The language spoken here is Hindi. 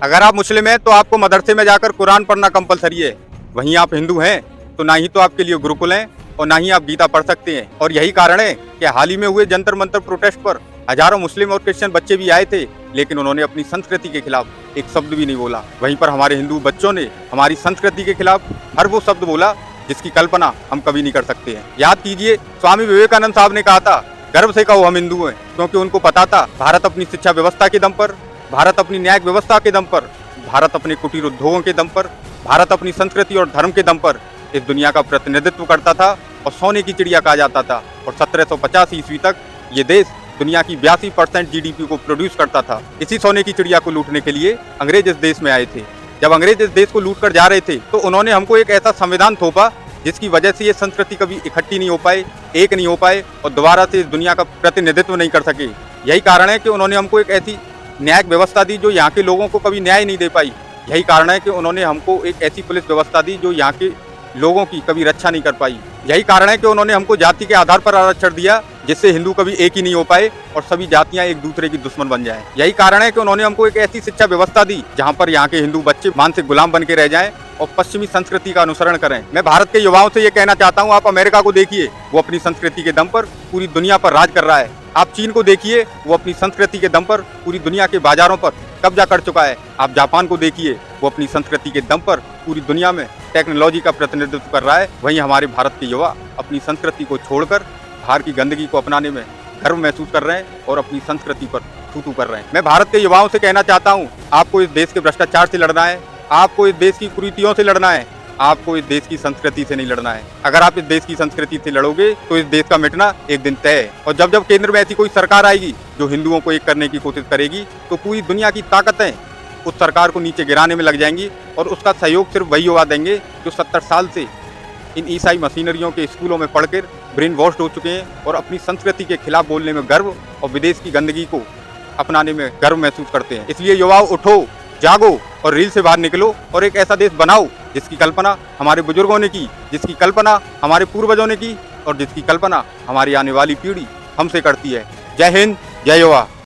अगर आप मुस्लिम हैं तो आपको मदरसे में जाकर कुरान पढ़ना कंपलसरी है। वहीं आप हिंदू हैं तो ना ही तो आपके लिए गुरुकुल हैं और ना ही आप गीता पढ़ सकते हैं। और यही कारण है कि हाल ही में हुए जंतर मंतर प्रोटेस्ट पर हजारों मुस्लिम और क्रिश्चियन बच्चे भी आए थे, लेकिन उन्होंने अपनी संस्कृति के खिलाफ एक शब्द भी नहीं बोला। वहीं पर हमारे हिंदू बच्चों ने हमारी संस्कृति के खिलाफ हर वो शब्द बोला जिसकी कल्पना हम कभी नहीं कर सकते हैं। याद कीजिए, स्वामी विवेकानंद साहब ने कहा था, गर्व से कहो हम हिंदू हैं, क्योंकि उनको पता था भारत अपनी शिक्षा व्यवस्था के दम पर, भारत अपनी न्यायिक व्यवस्था के दम पर, भारत अपने कुटीर उद्योगों के दम पर, भारत अपनी संस्कृति और धर्म के दम पर इस दुनिया का प्रतिनिधित्व करता था और सोने की चिड़िया कहा जाता था। और 1750 ईस्वी तक ये देश दुनिया की 82% जीडीपी को प्रोड्यूस करता था। इसी सोने की चिड़िया को लूटने के लिए अंग्रेज इस देश में आए थे। जब अंग्रेज इस देश को लूट कर जा रहे थे तो उन्होंने हमको एक ऐसा संविधान थोपा जिसकी वजह से ये संस्कृति कभी इकट्ठी नहीं हो पाए, एक नहीं हो पाए और दोबारा से इस दुनिया का प्रतिनिधित्व नहीं कर सके। यही कारण है कि उन्होंने हमको एक ऐसी न्यायिक व्यवस्था दी जो यहाँ के लोगों को कभी न्याय नहीं दे पाई। यही कारण है कि उन्होंने हमको एक ऐसी पुलिस व्यवस्था दी जो यहाँ के लोगों की कभी रक्षा नहीं कर पाई। यही कारण है कि उन्होंने हमको जाति के आधार पर आरक्षण दिया जिससे हिंदू कभी एक ही नहीं हो पाए और सभी जातियां एक दूसरे की दुश्मन बन जाएं। यही कारण है कि उन्होंने हमको एक ऐसी शिक्षा व्यवस्था दी जहां पर यहाँ के हिंदू बच्चे मानसिक गुलाम बन के रह जाएं और पश्चिमी संस्कृति का अनुसरण करें। मैं भारत के युवाओं से ये कहना चाहता हूँ, आप अमेरिका को देखिए, वो अपनी संस्कृति के दम पर पूरी दुनिया पर राज कर रहा है। आप चीन को देखिए, वो अपनी संस्कृति के दम पर पूरी दुनिया के बाजारों पर कब्जा कर चुका है। आप जापान को देखिए, वो अपनी संस्कृति के दम पर पूरी दुनिया में टेक्नोलॉजी का प्रतिनिधित्व कर रहा है। वहीं हमारे भारत के युवा अपनी संस्कृति को छोड़कर बाहर की गंदगी को अपनाने में गर्व महसूस कर रहे हैं और अपनी संस्कृति पर थू-थू कर रहे हैं। मैं भारत के युवाओं से कहना चाहता हूं, आपको इस देश के भ्रष्टाचार से लड़ना है, आपको इस देश की कुरीतियों से लड़ना है, आपको इस देश की संस्कृति से नहीं लड़ना है। अगर आप इस देश की संस्कृति से लड़ोगे तो इस देश का मिटना एक दिन तय है। और जब जब केंद्र में ऐसी कोई सरकार आएगी जो हिंदुओं को एक करने की कोशिश करेगी तो पूरी दुनिया की ताकतें उस सरकार को नीचे गिराने में लग जाएंगी और उसका सहयोग सिर्फ वही युवा देंगे जो 70 साल से इन ईसाई मशीनरियों के स्कूलों में पढ़कर ब्रेन वॉश्ड हो चुके हैं और अपनी संस्कृति के खिलाफ बोलने में गर्व और विदेश की गंदगी को अपनाने में गर्व महसूस करते हैं। इसलिए युवाओं, उठो, जागो और रील से बाहर निकलो और एक ऐसा देश बनाओ जिसकी कल्पना हमारे बुजुर्गों ने की, जिसकी कल्पना हमारे पूर्वजों ने की और जिसकी कल्पना हमारी आने वाली पीढ़ी हमसे करती है। जय हिंद, जय युवा।